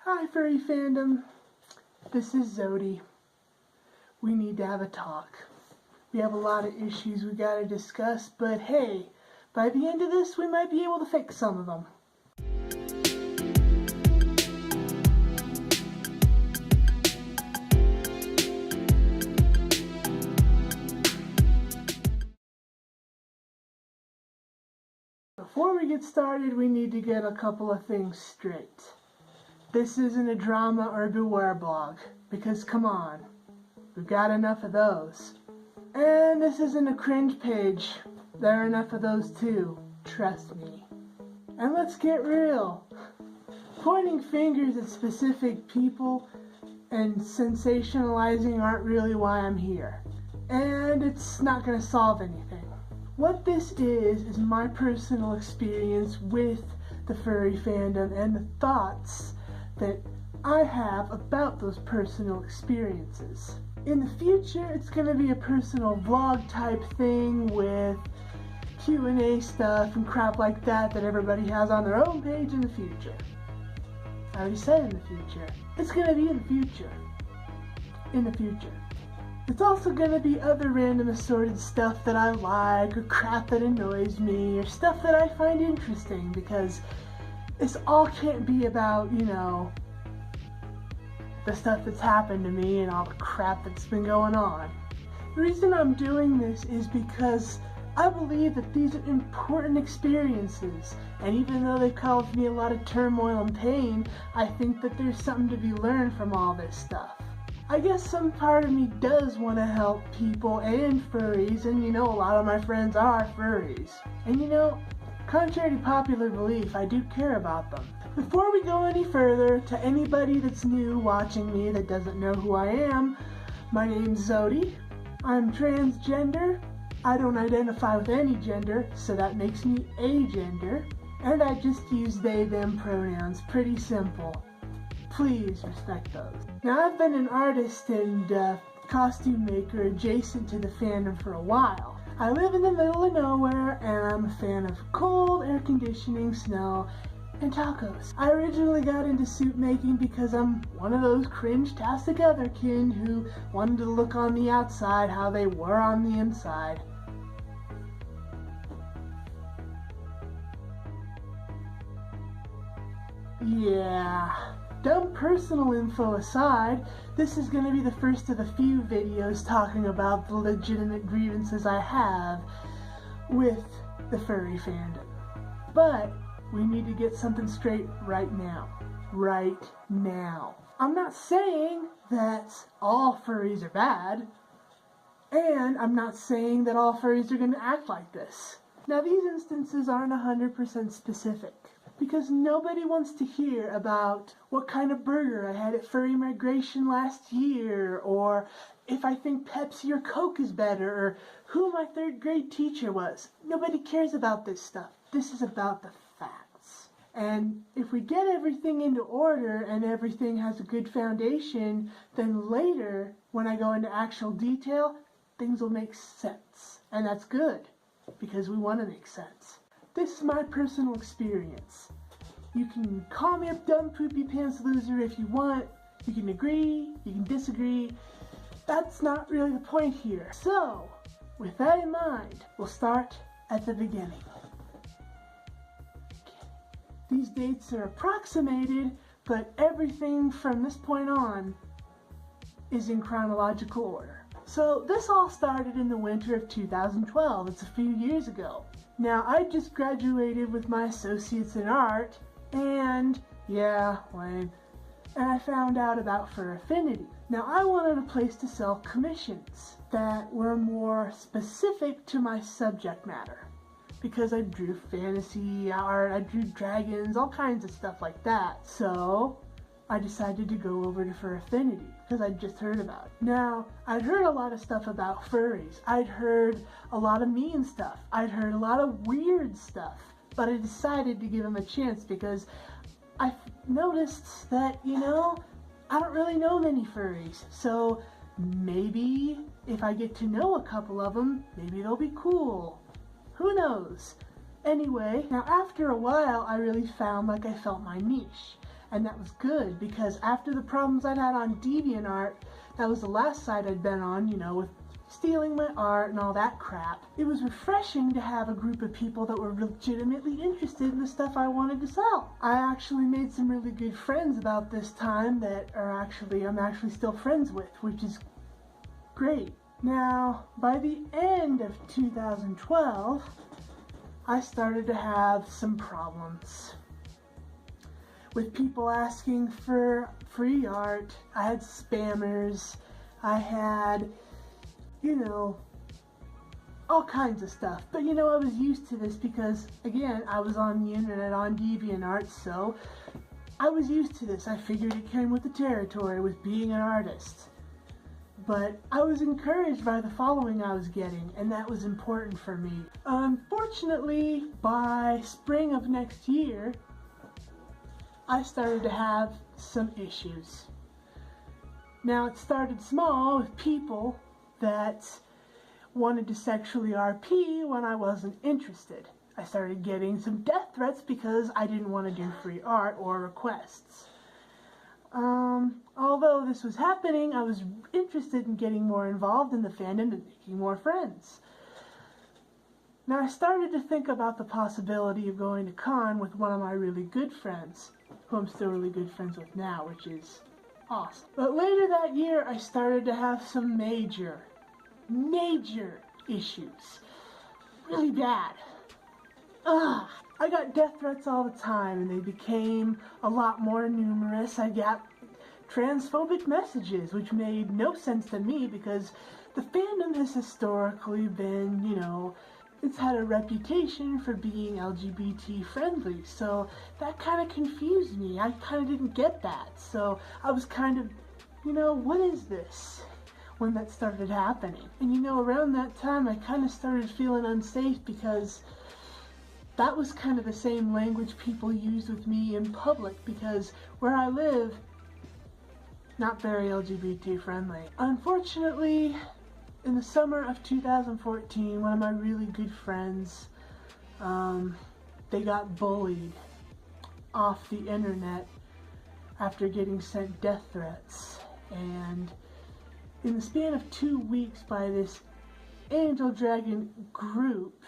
Hi furry fandom, this is Zodi. We need to have a talk. We have a lot of issues we gotta discuss, but hey, by the end of this we might be able to fix some of them. Before we get started, we need to get a couple of things straight. This isn't a drama or beware blog, because come on, we've got enough of those. And this isn't a cringe page. There are enough of those too, trust me. And let's get real. Pointing fingers at specific people and sensationalizing aren't really why I'm here. And it's not going to solve anything. What this is my personal experience with the furry fandom and the thoughts that I have about those personal experiences. In the future, it's going to be a personal vlog type thing with Q&A stuff and crap like that everybody has on their own page in the future. I already said in the future. It's going to be in the future. In the future. It's also going to be other random assorted stuff that I like, or crap that annoys me, or stuff that I find interesting, because this all can't be about, the stuff that's happened to me and all the crap that's been going on. The reason I'm doing this is because I believe that these are important experiences, and even though they've caused me a lot of turmoil and pain, I think that there's something to be learned from all this stuff. I guess some part of me does want to help people and furries, and a lot of my friends are furries. And contrary to popular belief, I do care about them. Before we go any further, to anybody that's new watching me that doesn't know who I am, my name's Zodi. I'm transgender. I don't identify with any gender, so that makes me agender. And I just use they, them pronouns. Pretty simple. Please respect those. Now, I've been an artist and costume maker adjacent to the fandom for a while. I live in the middle of nowhere, and I'm a fan of cold, air conditioning, snow, and tacos. I originally got into suit making because I'm one of those cringe-tastic otherkin who wanted to look on the outside how they were on the inside. Yeah. Dumb personal info aside, this is going to be the first of the few videos talking about the legitimate grievances I have with the furry fandom. But we need to get something straight right now. Right now. I'm not saying that all furries are bad, and I'm not saying that all furries are going to act like this. Now, these instances aren't 100% specific, because nobody wants to hear about what kind of burger I had at Furry Migration last year, or if I think Pepsi or Coke is better, or who my third grade teacher was. Nobody cares about this stuff. This is about the facts. And if we get everything into order and everything has a good foundation, then later, when I go into actual detail, things will make sense. And that's good, because we want to make sense. This is my personal experience. You can call me a dumb poopy pants loser if you want. You can agree, you can disagree. That's not really the point here. So, with that in mind, we'll start at the beginning. These dates are approximated, but everything from this point on is in chronological order. So this all started in the winter of 2012. It's a few years ago. Now, I just graduated with my associates in art, and lame. And I found out about Fur Affinity. Now, I wanted a place to sell commissions that were more specific to my subject matter, because I drew fantasy art, I drew dragons, all kinds of stuff like that. So I decided to go over to Fur Affinity, because I'd just heard about it. Now, I'd heard a lot of stuff about furries. I'd heard a lot of mean stuff. I'd heard a lot of weird stuff. But I decided to give them a chance because I noticed that, I don't really know many furries. So maybe if I get to know a couple of them, maybe they'll be cool. Who knows? Anyway, now after a while, I really found like I felt my niche. And that was good, because after the problems I'd had on DeviantArt, that was the last site I'd been on, you know, with stealing my art and all that crap. It was refreshing to have a group of people that were legitimately interested in the stuff I wanted to sell. I actually made some really good friends about this time that I'm actually still friends with, which is great. Now, by the end of 2012, I started to have some problems with people asking for free art. I had spammers, I had, you know, all kinds of stuff. But you know, I was used to this because, again, I was on the internet on DeviantArt, so I was used to this. I figured it came with the territory with being an artist. But I was encouraged by the following I was getting, and that was important for me. Unfortunately, by spring of next year, I started to have some issues. Now, it started small with people that wanted to sexually RP when I wasn't interested. I started getting some death threats because I didn't want to do free art or requests. Although this was happening, I was interested in getting more involved in the fandom and making more friends. Now, I started to think about the possibility of going to con with one of my really good friends, who I'm still really good friends with now, which is awesome. But later that year, I started to have some major issues. Really bad. I got death threats all the time, and they became a lot more numerous. I got transphobic messages, which made no sense to me because the fandom has historically been, you know, it's had a reputation for being LGBT friendly, so that kind of confused me. I kind of didn't get that, so I was kind of, you know, what is this? When that started happening. And you know, around that time I kind of started feeling unsafe because that was kind of the same language people used with me in public, because where I live, not very LGBT friendly. Unfortunately, in the summer of 2014, one of my really good friends, they got bullied off the internet after getting sent death threats. And in the span of 2 weeks, by this Angel Dragon group,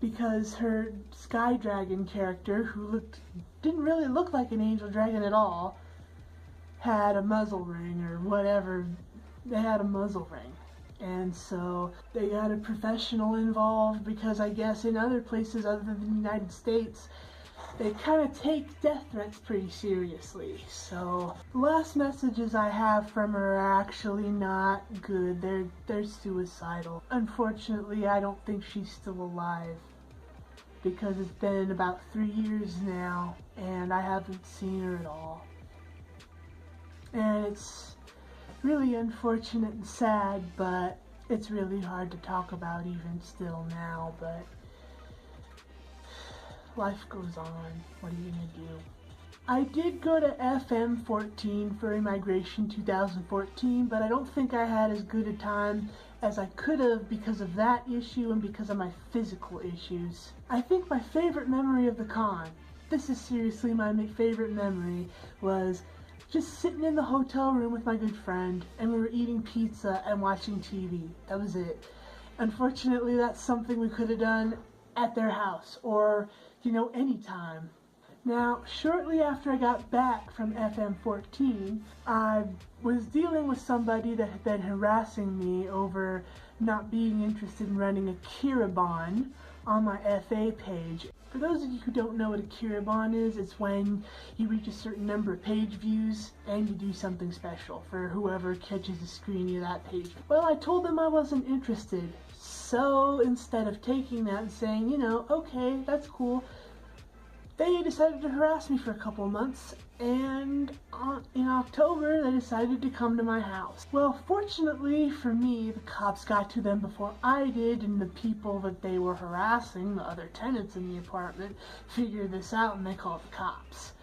because her Sky Dragon character, who didn't really look like an Angel Dragon at all, had a muzzle ring or whatever. They had a muzzle ring. And so they got a professional involved, because I guess in other places other than the United States, they kind of take death threats pretty seriously. So the last messages I have from her are actually not good. They're suicidal. Unfortunately, I don't think she's still alive, because it's been about 3 years now and I haven't seen her at all. And it's really unfortunate and sad, but it's really hard to talk about even still now. But life goes on. What are you gonna do? I did go to FM14 for Immigration 2014, but I don't think I had as good a time as I could have because of that issue and because of my physical issues. I think my favorite memory of the con, this is seriously my favorite memory, was just sitting in the hotel room with my good friend, and we were eating pizza and watching TV. That was it. Unfortunately, that's something we could have done at their house, or, you know, anytime. Now, shortly after I got back from FM14, I was dealing with somebody that had been harassing me over not being interested in running a Kiribon on my FA page. For those of you who don't know what a Kiribon is, it's when you reach a certain number of page views and you do something special for whoever catches the screening of that page. Well, I told them I wasn't interested. So instead of taking that and saying, you know, okay, that's cool, they decided to harass me for a couple of months, and in October they decided to come to my house. Well, fortunately for me, the cops got to them before I did, and the people that they were harassing, the other tenants in the apartment, figured this out and they called the cops.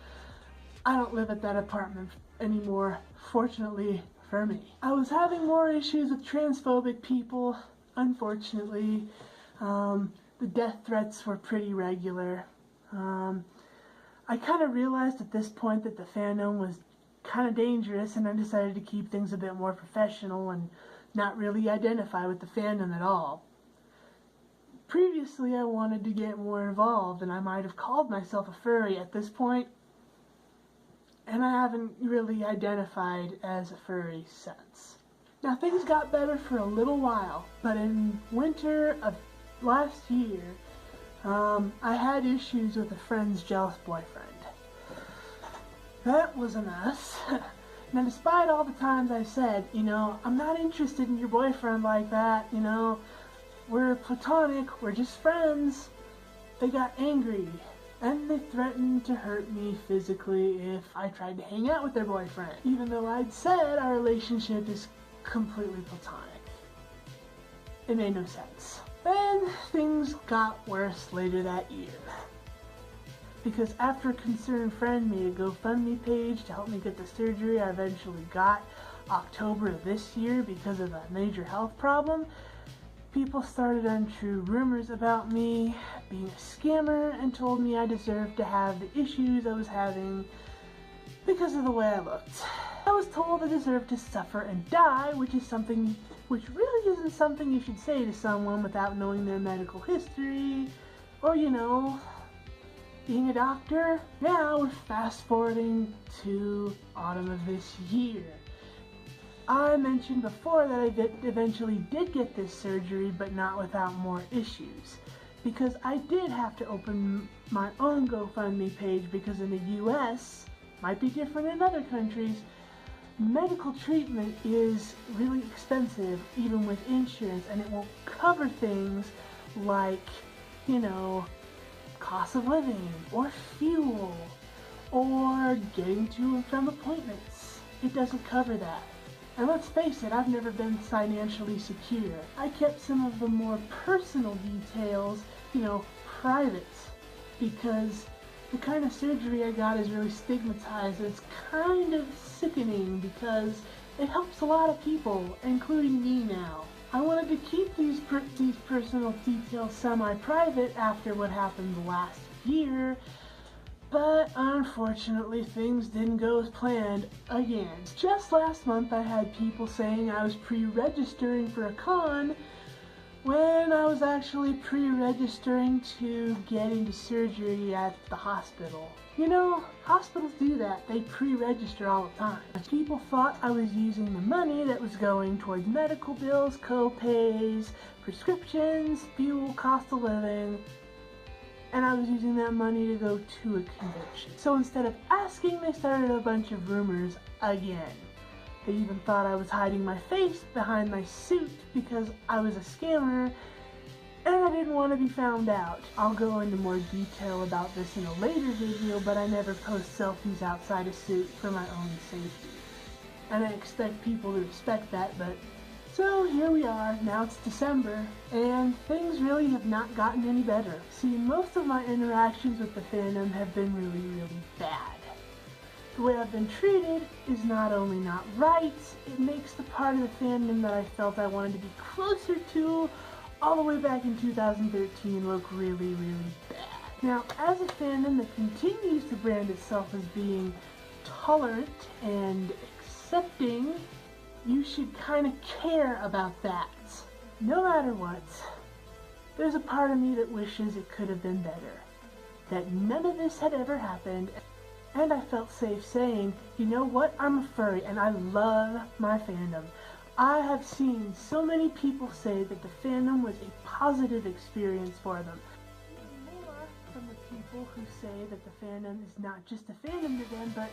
I don't live at that apartment anymore, fortunately for me. I was having more issues with transphobic people, unfortunately. The death threats were pretty regular. I kind of realized at this point that the fandom was kind of dangerous, and I decided to keep things a bit more professional and not really identify with the fandom at all. Previously, I wanted to get more involved, and I might have called myself a furry at this point, and I haven't really identified as a furry since. Now, things got better for a little while, but in winter of last year, I had issues with a friend's jealous boyfriend. That was a mess. Now, despite all the times I said, I'm not interested in your boyfriend like that, we're platonic, we're just friends, they got angry, and they threatened to hurt me physically if I tried to hang out with their boyfriend, even though I'd said our relationship is completely platonic. It made no sense. Then things got worse later that year, because after a concerned friend made a GoFundMe page to help me get the surgery I eventually got October of this year because of a major health problem, people started untrue rumors about me being a scammer and told me I deserved to have the issues I was having because of the way I looked. I was told I deserved to suffer and die, which really isn't something you should say to someone without knowing their medical history, or being a doctor. Now we're fast forwarding to autumn of this year. I mentioned before that I eventually did get this surgery, but not without more issues, because I did have to open my own GoFundMe page, because in the US, might be different in other countries, medical treatment is really expensive, even with insurance, and it won't cover things like, cost of living, or fuel, or getting to and from appointments. It doesn't cover that. And let's face it, I've never been financially secure. I kept some of the more personal details, private, because the kind of surgery I got is really stigmatized, and it's kind of sickening because it helps a lot of people, including me now. I wanted to keep these personal details semi-private after what happened last year, but unfortunately things didn't go as planned again. Just last month I had people saying I was pre-registering for a con when I was actually pre-registering to get into surgery at the hospital. Hospitals do that. They pre-register all the time. People thought I was using the money that was going towards medical bills, co-pays, prescriptions, fuel, cost of living, and I was using that money to go to a convention. So instead of asking, they started a bunch of rumors again. They even thought I was hiding my face behind my suit because I was a scammer, and I didn't want to be found out. I'll go into more detail about this in a later video, but I never post selfies outside a suit for my own safety. And I expect people to respect that, but so here we are. Now it's December, and things really have not gotten any better. See, most of my interactions with the fandom have been really, really bad. The way I've been treated is not only not right, it makes the part of the fandom that I felt I wanted to be closer to all the way back in 2013 look really, really bad. Now, as a fandom that continues to brand itself as being tolerant and accepting, you should kind of care about that. No matter what, there's a part of me that wishes it could have been better, that none of this had ever happened. And I felt safe saying, you know what, I'm a furry and I love my fandom. I have seen so many people say that the fandom was a positive experience for them. Even more from the people who say that the fandom is not just a fandom to them, but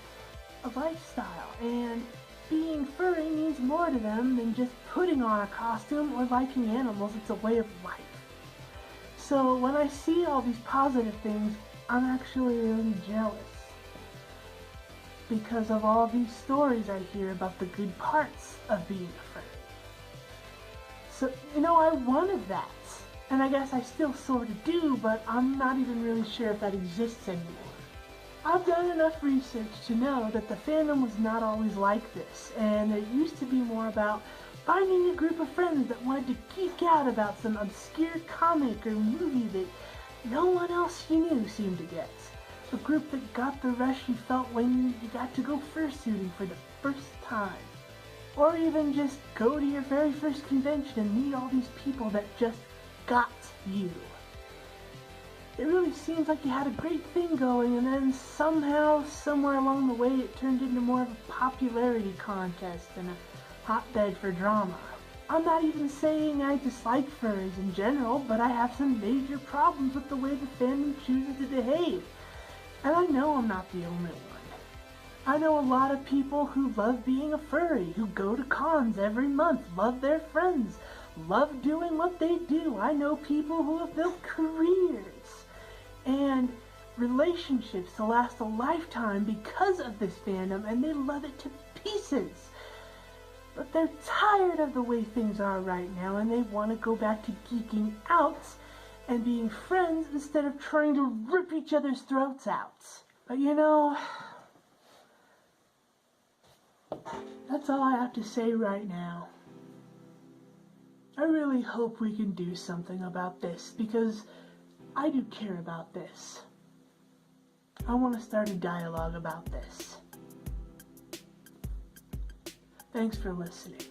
a lifestyle. And being furry means more to them than just putting on a costume or liking animals. It's a way of life. So when I see all these positive things, I'm actually really jealous, because of all these stories I hear about the good parts of being a furry. So, I wanted that. And I guess I still sort of do, but I'm not even really sure if that exists anymore. I've done enough research to know that the fandom was not always like this, and it used to be more about finding a group of friends that wanted to geek out about some obscure comic or movie that no one else you knew seemed to get. A group that got the rush you felt when you got to go fursuiting for the first time. Or even just go to your very first convention and meet all these people that just got you. It really seems like you had a great thing going, and then somehow, somewhere along the way, it turned into more of a popularity contest and a hotbed for drama. I'm not even saying I dislike furries in general, but I have some major problems with the way the fandom chooses to behave. And I know I'm not the only one. I know a lot of people who love being a furry, who go to cons every month, love their friends, love doing what they do. I know people who have built careers and relationships to last a lifetime because of this fandom, and they love it to pieces. But they're tired of the way things are right now, and they want to go back to geeking out and being friends instead of trying to rip each other's throats out. But you know, that's all I have to say right now. I really hope we can do something about this, because I do care about this. I want to start a dialogue about this. Thanks for listening.